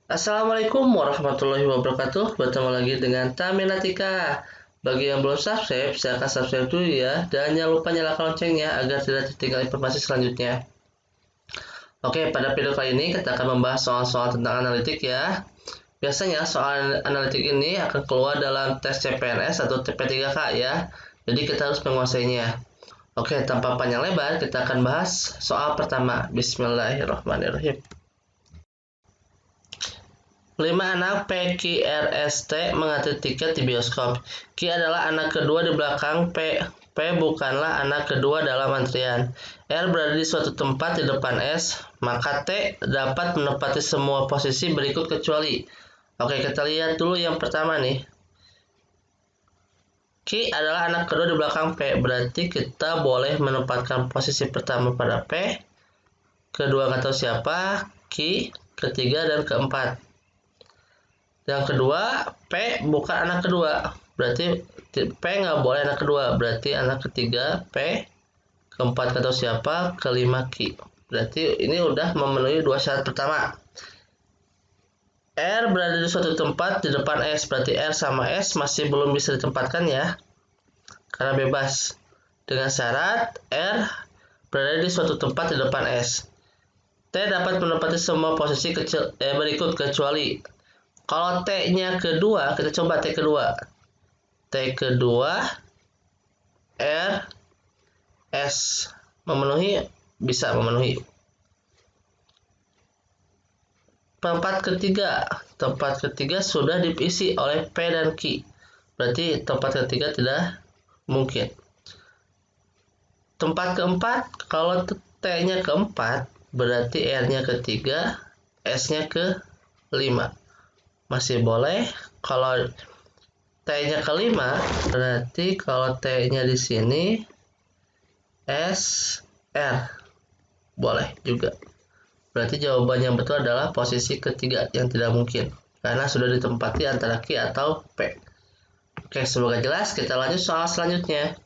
Assalamualaikum warahmatullahi wabarakatuh. Bertemu lagi dengan Taminatika. Bagi yang belum subscribe, silahkan subscribe dulu ya. Dan jangan lupa nyalakan loncengnya agar tidak tertinggal informasi selanjutnya. Oke, pada video kali ini kita akan membahas soal-soal tentang analitik ya. Biasanya soal analitik ini akan keluar dalam tes CPNS atau TP3K ya. Jadi kita harus menguasainya. Oke, tanpa panjang lebar, kita akan bahas soal pertama. Bismillahirrahmanirrahim. 5 anak PQRST mengantri tiket di bioskop. Q adalah anak kedua di belakang P. P bukanlah anak kedua dalam antrian. R berada di suatu tempat di depan S, maka T dapat menempati semua posisi berikut kecuali. Oke, kita lihat dulu yang pertama nih. Q adalah anak kedua di belakang P, berarti kita boleh menempatkan posisi pertama pada P, kedua nggak tahu siapa, Q, ketiga, dan keempat. Yang kedua, P bukan anak kedua. Berarti P nggak boleh anak kedua. Berarti anak ketiga P, keempat atau siapa, kelima Q. Berarti ini udah memenuhi dua syarat pertama. R berada di suatu tempat di depan S. Berarti R sama S masih belum bisa ditempatkan ya. Karena bebas. Dengan syarat R berada di suatu tempat di depan S. T dapat menempati semua posisi berikut kecuali. Kalau T-nya kedua, kita coba T kedua. T kedua, R, S. Memenuhi? Bisa memenuhi. Tempat ketiga sudah diisi oleh P dan Q. Berarti tempat ketiga tidak mungkin. Tempat keempat, kalau T-nya keempat, berarti R-nya ketiga, S-nya kelima. Masih boleh. Kalau T-nya kelima, berarti kalau T-nya di sini S, R. Boleh juga. Berarti jawaban yang betul adalah posisi ketiga yang tidak mungkin. Karena sudah ditempati antara Q atau P. Oke, semoga jelas. Kita lanjut soal selanjutnya.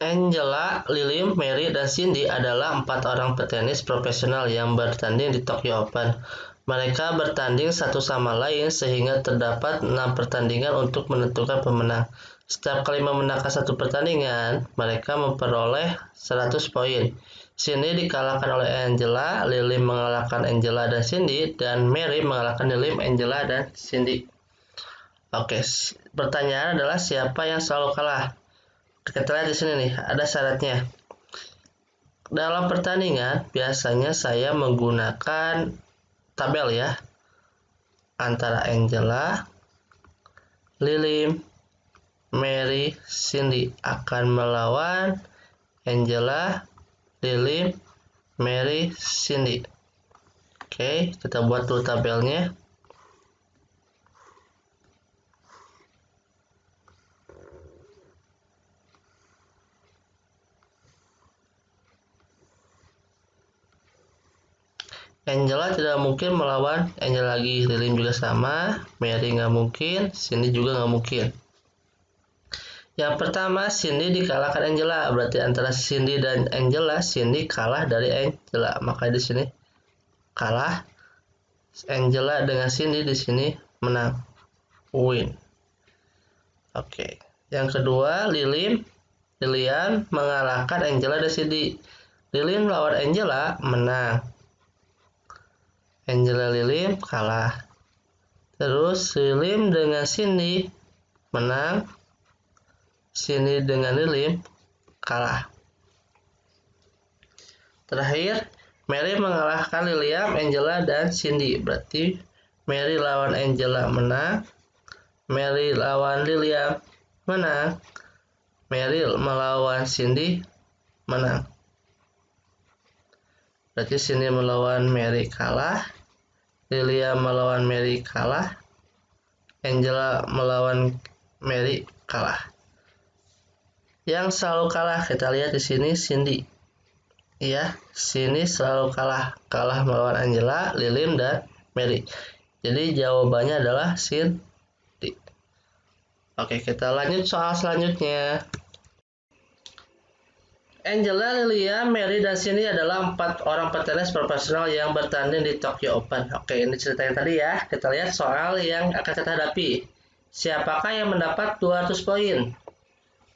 Angela, Lilim, Mary, dan Cindy adalah 4 orang petenis profesional yang bertanding di Tokyo Open. Mereka bertanding satu sama lain sehingga terdapat 6 pertandingan untuk menentukan pemenang. Setiap kali memenangkan satu pertandingan, mereka memperoleh 100 poin. Cindy dikalahkan oleh Angela, Lilim mengalahkan Angela dan Cindy, dan Mary mengalahkan Lilim, Angela, dan Cindy. Oke, pertanyaan adalah siapa yang selalu kalah? Kita lihat di sini nih, ada syaratnya. Dalam pertandingan, biasanya saya menggunakan tabel ya. Antara Angela, Lilim, Mary, Cindy akan melawan Angela, Lilim, Mary, Cindy. Oke, kita buat dulu tabelnya. Angela tidak mungkin melawan Angela lagi, Lilim juga sama, Mary nggak mungkin, Cindy juga nggak mungkin. Yang pertama, Cindy dikalahkan Angela, berarti antara Cindy dan Angela, Cindy kalah dari Angela, maka di sini kalah. Angela dengan Cindy di sini menang, win. Oke. Yang kedua, Lilian mengalahkan Angela dan Cindy. Lilian melawan Angela menang. Angela Lilim kalah. Terus Lilim dengan Cindy menang. Cindy dengan Lilim kalah. Terakhir, Mary mengalahkan Lilian, Angela, dan Cindy. Berarti Mary lawan Angela menang. Mary lawan Lilian menang. Mary melawan Cindy menang. Berarti Cindy melawan Mary kalah. Lilia melawan Mary kalah. Angela melawan Mary kalah. Yang selalu kalah kita lihat di sini Cindy. Ya, sini selalu kalah melawan Angela, Lilim, dan Mary. Jadi jawabannya adalah Cindy. Oke, kita lanjut soal selanjutnya. Angela, Lilia, Mary, dan Cindy adalah 4 orang petenis profesional yang bertanding di Tokyo Open. Oke, ini cerita yang tadi ya. Kita lihat soal yang akan kita hadapi. Siapakah yang mendapat 200 poin?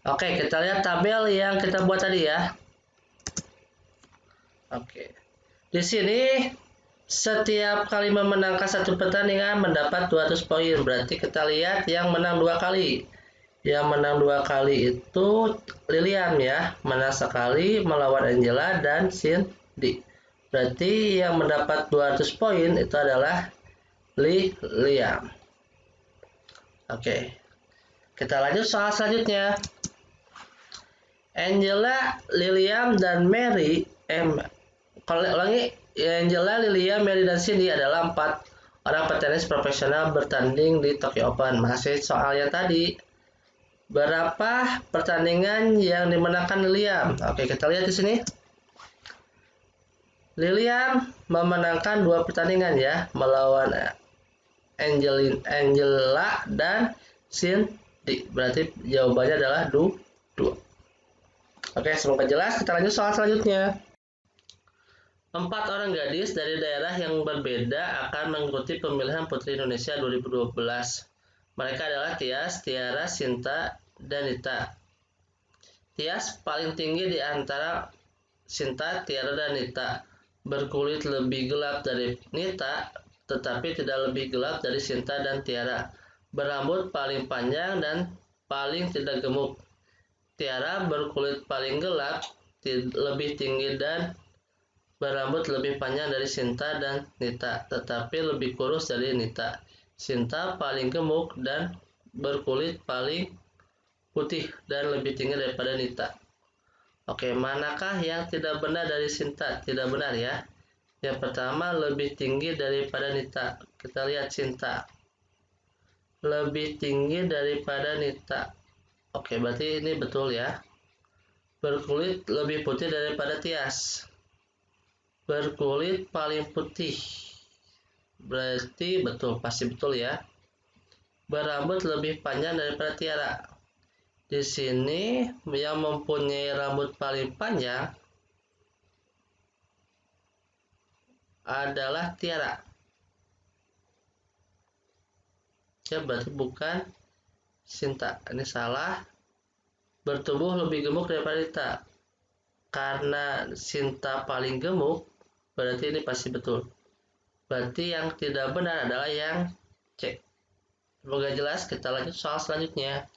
Oke, kita lihat tabel yang kita buat tadi ya. Oke. Di sini setiap kali memenangkan satu pertandingan mendapat 200 poin. Berarti kita lihat yang menang 2 kali. Yang menang 2 kali itu Lilian ya, menang sekali melawan Angela dan Cindy. Berarti yang mendapat 200 poin itu adalah Lilian. Oke. Kita lanjut soal selanjutnya. Angela, Lilian, dan Mary kalau ulangi, Angela, Lilian, Mary, dan Cindy adalah 4 orang petenis profesional bertanding di Tokyo Open. Masih soal yang tadi. Berapa pertandingan yang dimenangkan Lilian? Oke, kita lihat di sini. Lilian memenangkan 2 pertandingan ya, melawan Angela dan Cindy. Berarti jawabannya adalah 2. Oke, semoga jelas. Kita lanjut soal selanjutnya. 4 orang gadis dari daerah yang berbeda akan mengikuti pemilihan Putri Indonesia 2012. Mereka adalah Tias, Tiara, Sinta, dan Nita. Tias paling tinggi di antara Sinta, Tiara, dan Nita. Berkulit lebih gelap dari Nita, tetapi tidak lebih gelap dari Sinta dan Tiara. Berambut paling panjang dan paling tidak gemuk. Tiara berkulit paling gelap, lebih tinggi dan berambut lebih panjang dari Sinta dan Nita, tetapi lebih kurus dari Nita. Sinta paling gemuk dan berkulit paling putih dan lebih tinggi daripada Nita. Oke, manakah yang tidak benar dari Sinta? Tidak benar ya. Yang pertama, lebih tinggi daripada Nita. Kita lihat Sinta. Lebih tinggi daripada Nita. Oke, berarti ini betul ya. Berkulit lebih putih daripada Tias. Berkulit paling putih. Berarti betul, pasti betul ya. Berambut lebih panjang daripada Tiara. Di sini yang mempunyai rambut paling panjang adalah Tiara. Ya, berarti bukan Sinta. Ini salah. Bertubuh lebih gemuk daripada Nita. Karena Sinta paling gemuk, berarti ini pasti betul. Berarti yang tidak benar adalah yang C. Semoga jelas, kita lanjut soal selanjutnya.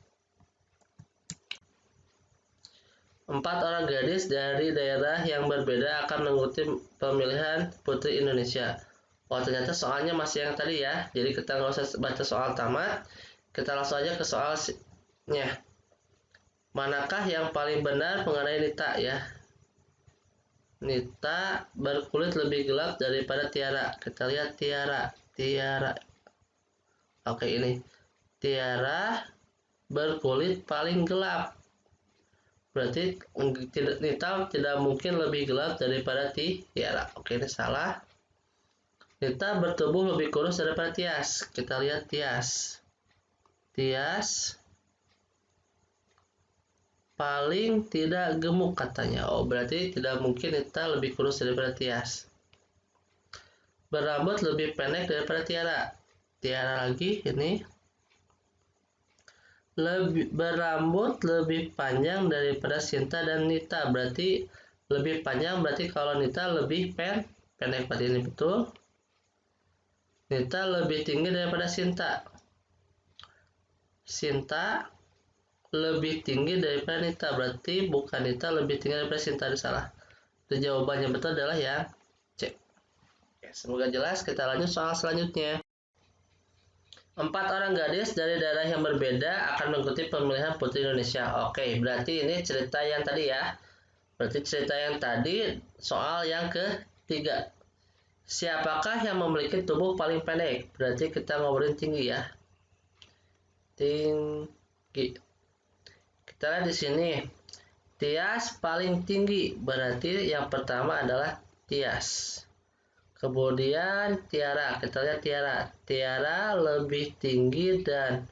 4 orang gadis dari daerah yang berbeda akan mengikuti pemilihan Putri Indonesia. Wah, ternyata soalnya masih yang tadi ya. Jadi kita nggak usah baca soal tamat. Kita langsung aja ke soalnya. Manakah yang paling benar mengenai Nita ya? Nita berkulit lebih gelap daripada Tiara. Kita lihat Tiara. Oke, ini. Tiara berkulit paling gelap. Berarti Nita tidak mungkin lebih gelap daripada Tiara. Oke, ini salah. Nita bertubuh lebih kurus daripada Tias. Kita lihat Tias. Tias paling tidak gemuk katanya. Oh, berarti tidak mungkin Nita lebih kurus daripada Tias. Berambut lebih pendek daripada Tiara. Tiara lagi ini. Berambut lebih panjang daripada Sinta dan Nita. Berarti lebih panjang, berarti kalau Nita lebih pendek. Berarti ini betul. Nita lebih tinggi daripada Sinta. Sinta lebih tinggi daripada Nita. Berarti bukan Nita lebih tinggi daripada Sinta. Ini salah. Itu jawabannya betul adalah yang C. Oke, semoga jelas. Kita lanjut soal selanjutnya. 4 orang gadis dari daerah yang berbeda akan mengikuti pemilihan Putri Indonesia. Oke, berarti ini cerita yang tadi ya. Berarti cerita yang tadi soal yang ketiga. Siapakah yang memiliki tubuh paling pendek? Berarti kita ngobrolin tinggi ya. Tinggi. Kita lihat di sini. Tias paling tinggi. Berarti yang pertama adalah Tias. Kemudian Tiara, kita lihat Tiara. Tiara lebih tinggi dan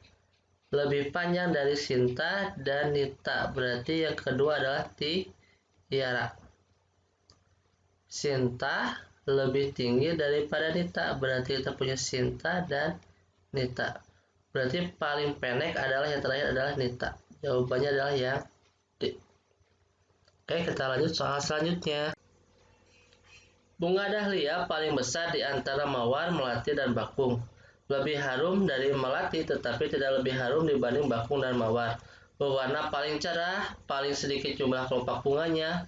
lebih panjang dari Sinta dan Nita. Berarti yang kedua adalah Iya, Sinta lebih tinggi daripada Nita. Berarti kita punya Sinta dan Nita. Berarti paling pendek adalah yang terakhir adalah Nita. Jawabannya adalah yang D. Oke, kita lanjut soal selanjutnya. Bunga dahlia paling besar di antara mawar, melati, dan bakung. Lebih harum dari melati, tetapi tidak lebih harum dibanding bakung dan mawar. Berwarna paling cerah, paling sedikit jumlah kelopak bunganya,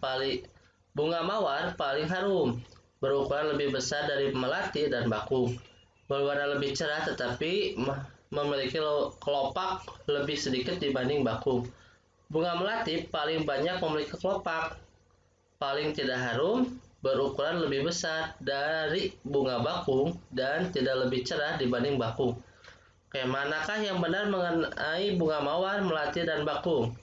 bunga mawar paling harum. Berukuran lebih besar dari melati dan bakung. Berwarna lebih cerah tetapi memiliki kelopak lebih sedikit dibanding bakung. Bunga melati paling banyak memiliki kelopak, paling tidak harum, berukuran lebih besar dari bunga bakung, dan tidak lebih cerah dibanding bakung. Oke, manakah yang benar mengenai bunga mawar, melati, dan bakung?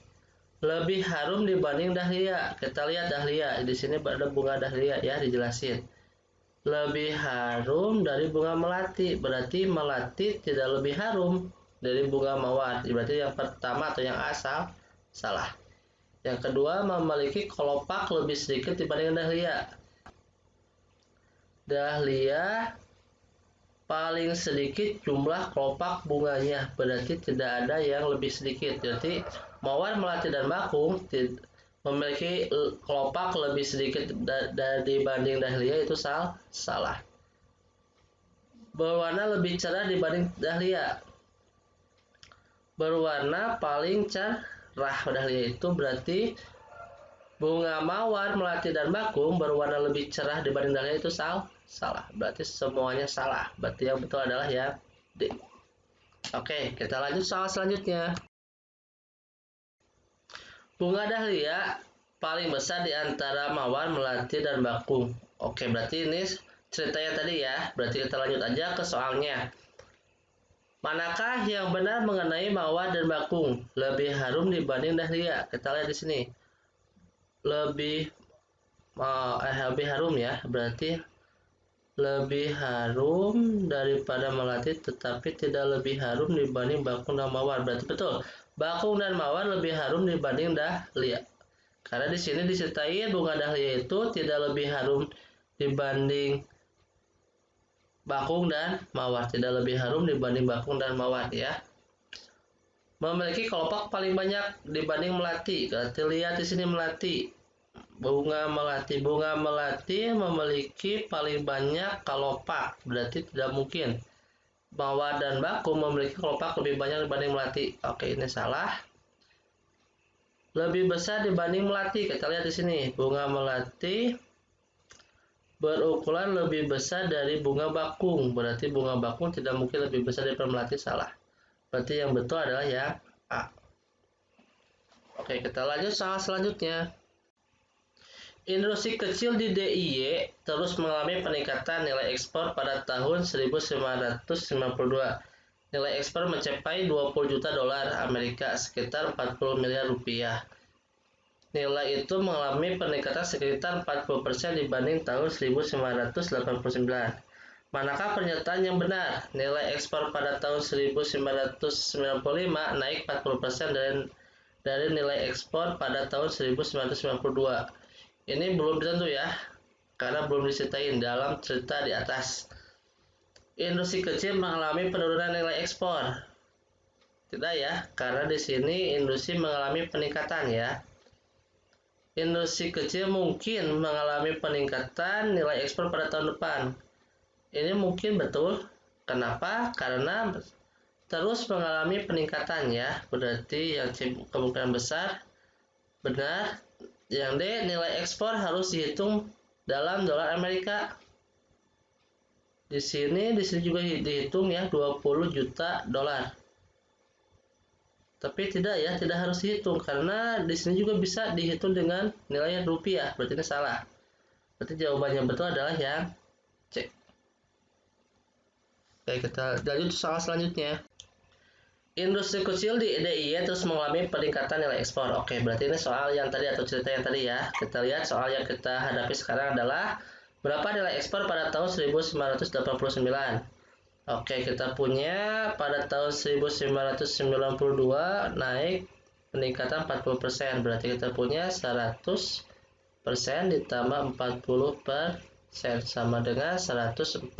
Lebih harum dibanding dahlia. Kita lihat dahlia. Di sini ada bunga dahlia ya, dijelasin. Lebih harum dari bunga melati. Berarti melati tidak lebih harum dari bunga mawar. Berarti yang pertama atau yang asal salah. Yang kedua, memiliki kelopak lebih sedikit dibanding dahlia. Dahlia paling sedikit jumlah kelopak bunganya, berarti tidak ada yang lebih sedikit. Jadi mawar, melati, dan bakung memiliki kelopak lebih sedikit dibanding dahlia, itu salah. Berwarna lebih cerah dibanding dahlia. Berwarna paling cerah dahlia itu berarti bunga mawar, melati, dan bakung berwarna lebih cerah dibanding dahlia, itu salah. Berarti semuanya salah. Berarti yang betul adalah yang D. Oke, kita lanjut soal selanjutnya. Bunga dahlia paling besar di antara mawar, melati, dan bakung. Oke, berarti ini ceritanya tadi ya. Berarti kita lanjut aja ke soalnya. Manakah yang benar mengenai mawar dan bakung? Lebih harum dibanding dahlia. Kita lihat di sini. Lebih harum ya, berarti lebih harum daripada melati, tetapi tidak lebih harum dibanding bakung dan mawar. Berarti betul, bakung dan mawar lebih harum dibanding dahlia. Karena di sini diceritain bunga dahlia itu tidak lebih harum dibanding bakung dan mawar, tidak lebih harum dibanding bakung dan mawar ya. Memiliki kelopak paling banyak dibanding melati. Kita lihat di sini melati. Bunga melati memiliki paling banyak kelopak, berarti tidak mungkin mawar dan bakung memiliki kelopak lebih banyak dibanding melati. Oke, ini salah. Lebih besar dibanding melati. Kita lihat di sini, bunga melati berukuran lebih besar dari bunga bakung, berarti bunga bakung tidak mungkin lebih besar daripada melati, salah. Berarti yang betul adalah yang A. Oke, kita lanjut soal selanjutnya. Industri kecil di DIY terus mengalami peningkatan nilai ekspor pada tahun 1992. Nilai ekspor mencapai 20 juta dolar Amerika, sekitar 40 miliar rupiah. Nilai itu mengalami peningkatan sekitar 40% dibanding tahun 1989. Manakah pernyataan yang benar? Nilai ekspor pada tahun 1995 naik 40% dari nilai ekspor pada tahun 1992. Ini belum tentu ya, karena belum diceritain dalam cerita di atas. Industri kecil mengalami penurunan nilai ekspor. Tidak ya, karena di sini industri mengalami peningkatan ya. Industri kecil mungkin mengalami peningkatan nilai ekspor pada tahun depan. Ini mungkin betul. Kenapa? Karena terus mengalami peningkatan ya. Berarti yang kemungkinan besar benar. Yang D, nilai ekspor harus dihitung dalam dolar Amerika. Di sini juga dihitung ya 20 juta dolar. Tapi tidak ya, tidak harus dihitung karena di sini juga bisa dihitung dengan nilai rupiah. Berarti ini salah. Berarti jawabannya betul adalah yang C. Oke, kita lanjut soal selanjutnya. Industri kecil di DIY terus mengalami peningkatan nilai ekspor. Oke, berarti ini soal yang tadi atau cerita yang tadi ya. Kita lihat soal yang kita hadapi sekarang adalah berapa nilai ekspor pada tahun 1989. Oke, kita punya pada tahun 1992 naik peningkatan 40%. Berarti kita punya 100 ditambah 40% sama dengan 140%.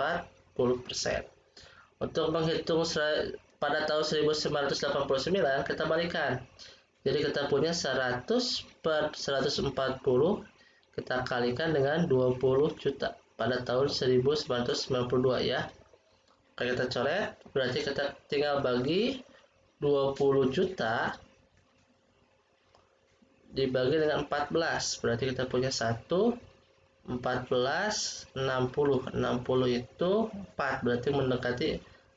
Untuk menghitung pada tahun 1989 kita balikan. Jadi kita punya 100 per 140 kita kalikan dengan 20 juta pada tahun 1992 ya. Oke, kita coret, berarti kita tinggal bagi 20 juta dibagi dengan 14, berarti kita punya 1, 14, 60. 60 itu 4, berarti mendekati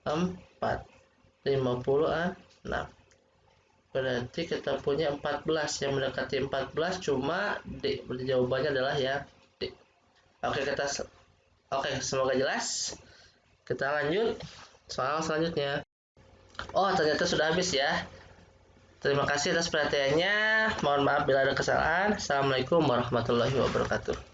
4. 56. Berarti kita punya 14, yang mendekati 14 cuma D. Berarti jawabannya adalah ya D. Oke, semoga jelas. Kita lanjut soal selanjutnya. Oh, ternyata sudah habis ya. Terima kasih atas perhatiannya. Mohon maaf bila ada kesalahan. Assalamualaikum warahmatullahi wabarakatuh.